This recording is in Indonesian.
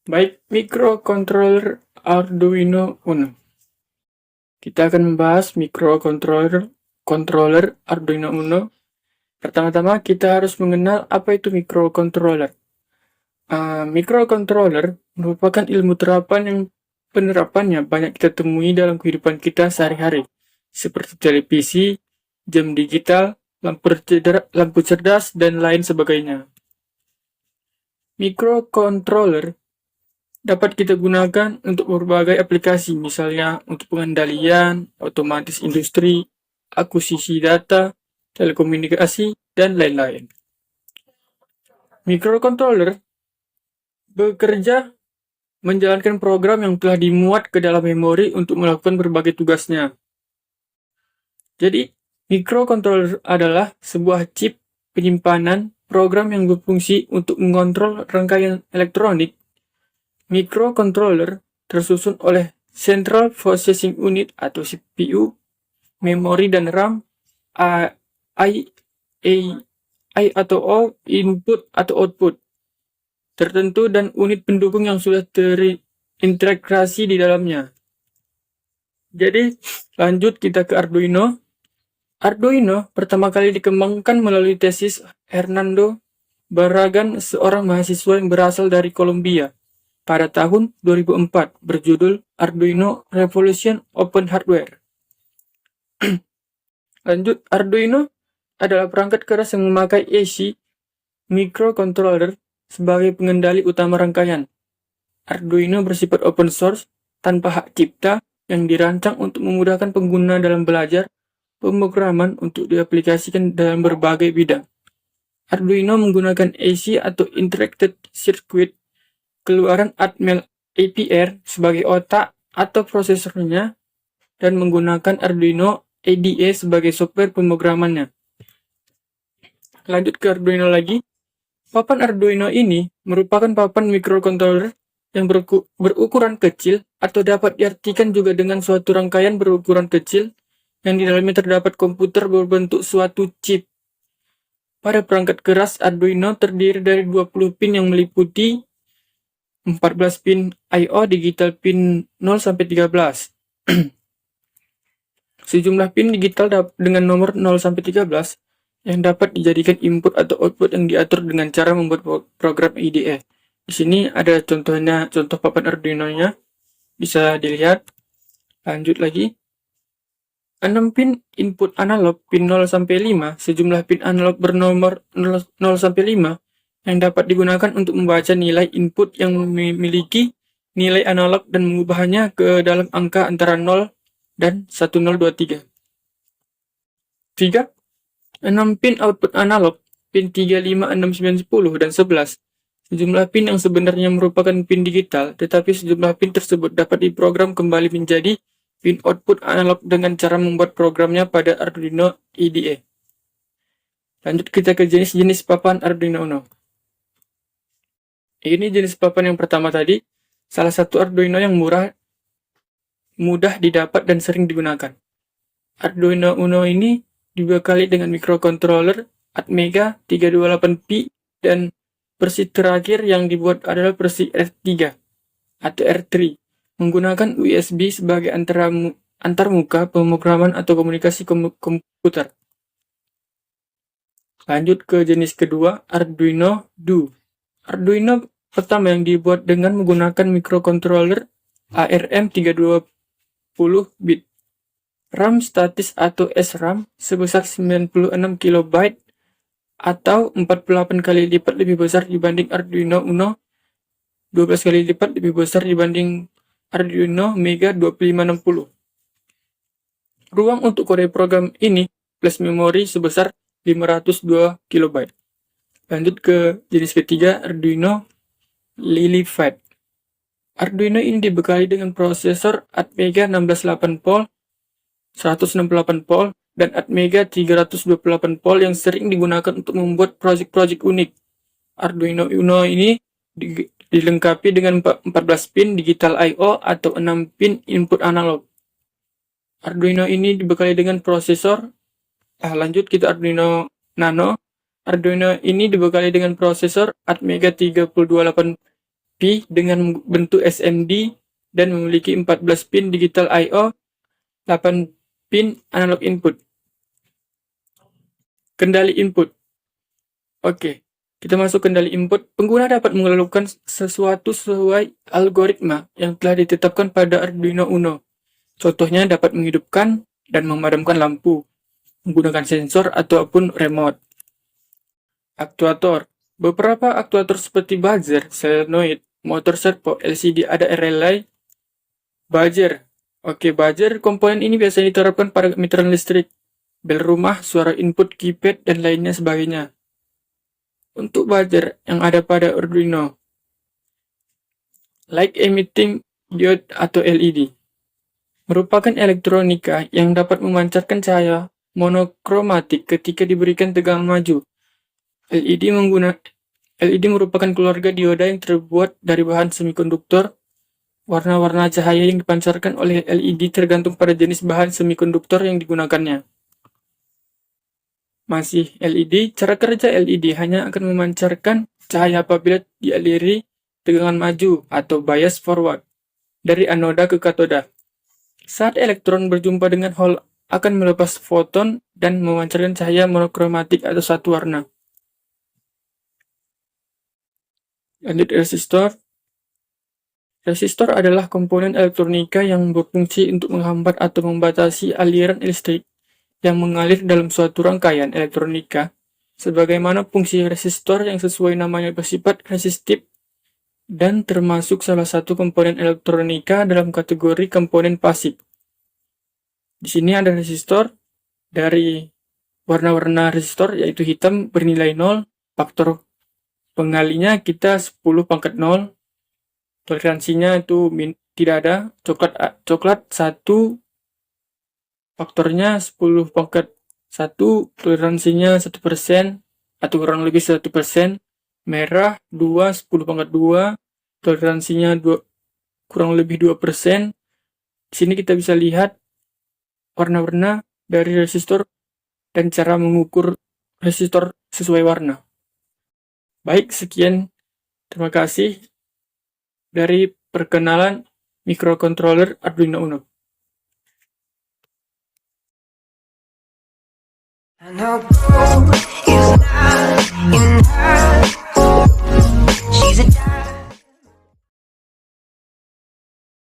Baik, microcontroller Arduino Uno. Kita akan membahas microcontroller Arduino Uno. Pertama-tama kita harus mengenal apa itu microcontroller. Microcontroller merupakan ilmu terapan yang penerapannya banyak kita temui dalam kehidupan kita sehari-hari, seperti televisi, jam digital, lampu cerdas, dan lain sebagainya. Microcontroller dapat kita gunakan untuk berbagai aplikasi, misalnya untuk pengendalian, otomatis industri, akuisisi data, telekomunikasi, dan lain-lain. Microcontroller bekerja menjalankan program yang telah dimuat ke dalam memori untuk melakukan berbagai tugasnya. Jadi, microcontroller adalah sebuah chip penyimpanan program yang berfungsi untuk mengontrol rangkaian elektronik. Microcontroller tersusun oleh Central Processing Unit atau CPU, memori dan RAM, I atau O, input atau output tertentu, dan unit pendukung yang sudah terintegrasi di dalamnya. Jadi, lanjut kita ke Arduino. Arduino pertama kali dikembangkan melalui tesis Hernando Barragan, seorang mahasiswa yang berasal dari Kolombia, pada tahun 2004, berjudul Arduino Revolution Open Hardware. Lanjut, Arduino adalah perangkat keras yang memakai AC microcontroller sebagai pengendali utama rangkaian. Arduino bersifat open source tanpa hak cipta yang dirancang untuk memudahkan pengguna dalam belajar pemrograman untuk diaplikasikan dalam berbagai bidang. Arduino menggunakan AC atau Integrated Circuit keluaran Atmel APR sebagai otak atau prosesornya, dan menggunakan Arduino IDE sebagai software pemrogramannya. Lanjut ke Arduino lagi. Papan Arduino ini merupakan papan microcontroller yang berukuran kecil, atau dapat diartikan juga dengan suatu rangkaian berukuran kecil yang di dalamnya terdapat komputer berbentuk suatu chip. Pada perangkat keras, Arduino terdiri dari 20 pin yang meliputi 14 pin I/O digital pin 0-13. Sejumlah pin digital dengan nomor 0-13 yang dapat dijadikan input atau output yang diatur dengan cara membuat program IDE. Di sini ada contoh papan Arduino-nya, bisa dilihat. Lanjut lagi. 6 pin input analog pin 0-5, sejumlah pin analog bernomor 0-5 yang dapat digunakan untuk membaca nilai input yang memiliki nilai analog dan mengubahnya ke dalam angka antara 0 dan 1023. 3. 6 pin output analog pin 3, 5, 6, 9, 10, dan 11. Sejumlah pin yang sebenarnya merupakan pin digital, tetapi sejumlah pin tersebut dapat diprogram kembali menjadi pin output analog dengan cara membuat programnya pada Arduino IDE. Lanjut kita ke jenis-jenis papan Arduino Uno. Ini jenis papan yang pertama tadi, salah satu Arduino yang mudah didapat dan sering digunakan. Arduino Uno ini dibekali dengan microcontroller Atmega 328P, dan versi terakhir yang dibuat adalah versi R3 atau R3, menggunakan USB sebagai antarmuka pemrograman atau komunikasi komputer. Lanjut ke jenis kedua, Arduino Duo. Arduino pertama yang dibuat dengan menggunakan microcontroller ARM 320 bit, RAM statis atau SRAM sebesar 96 KB atau 48 kali lipat lebih besar dibanding Arduino Uno, 12 kali lipat lebih besar dibanding Arduino Mega 2560. Ruang untuk kode program ini plus memori sebesar 502 KB. Lanjut ke jenis ketiga, Arduino Lily-Fat. Arduino ini dibekali dengan prosesor Atmega 168 volt, 168 volt, dan Atmega 328 volt yang sering digunakan untuk membuat proyek-proyek unik. Arduino Uno ini dilengkapi dengan 14 pin digital I/O atau 6 pin input analog. Arduino ini dibekali dengan prosesor. Lanjut kita Arduino Nano. Arduino ini dibekali dengan prosesor Atmega 328 dengan bentuk SMD dan memiliki 14 pin digital I/O, 8 pin analog input. Kendali input. Oke, kita masuk kendali input. Pengguna dapat melakukan sesuatu sesuai algoritma yang telah ditetapkan pada Arduino Uno. Contohnya dapat menghidupkan dan memadamkan lampu menggunakan sensor ataupun remote. Aktuator. Beberapa aktuator seperti buzzer, solenoid, motor servo, LCD ada relay. Buzzer. Oke, buzzer komponen ini biasanya diterapkan pada meteran listrik, bel rumah, suara input, keypad, dan lainnya sebagainya. Untuk buzzer yang ada pada Arduino, light emitting diode atau LED, merupakan elektronika yang dapat memancarkan cahaya monokromatik ketika diberikan tegangan maju. LED merupakan keluarga dioda yang terbuat dari bahan semikonduktor. Warna-warna cahaya yang dipancarkan oleh LED tergantung pada jenis bahan semikonduktor yang digunakannya. Masih LED, cara kerja LED hanya akan memancarkan cahaya apabila dialiri tegangan maju atau bias forward dari anoda ke katoda. Saat elektron berjumpa dengan hole akan melepas foton dan memancarkan cahaya monokromatik atau satu warna. Lanjut resistor. Resistor adalah komponen elektronika yang berfungsi untuk menghambat atau membatasi aliran listrik yang mengalir dalam suatu rangkaian elektronika. Sebagaimana fungsi resistor yang sesuai namanya bersifat resistif dan termasuk salah satu komponen elektronika dalam kategori komponen pasif. Di sini ada resistor dari warna-warna resistor yaitu hitam bernilai 0, faktor pengalinya kita 10⁻�0, toleransinya itu tidak ada, coklat 1, faktornya 10⁻1, toleransinya 1% atau kurang lebih 1%, merah 2, 10⁻2, toleransinya kurang lebih 2%. Di sini kita bisa lihat warna-warna dari resistor dan cara mengukur resistor sesuai warna. Baik, sekian. Terima kasih dari perkenalan microcontroller Arduino Uno. I know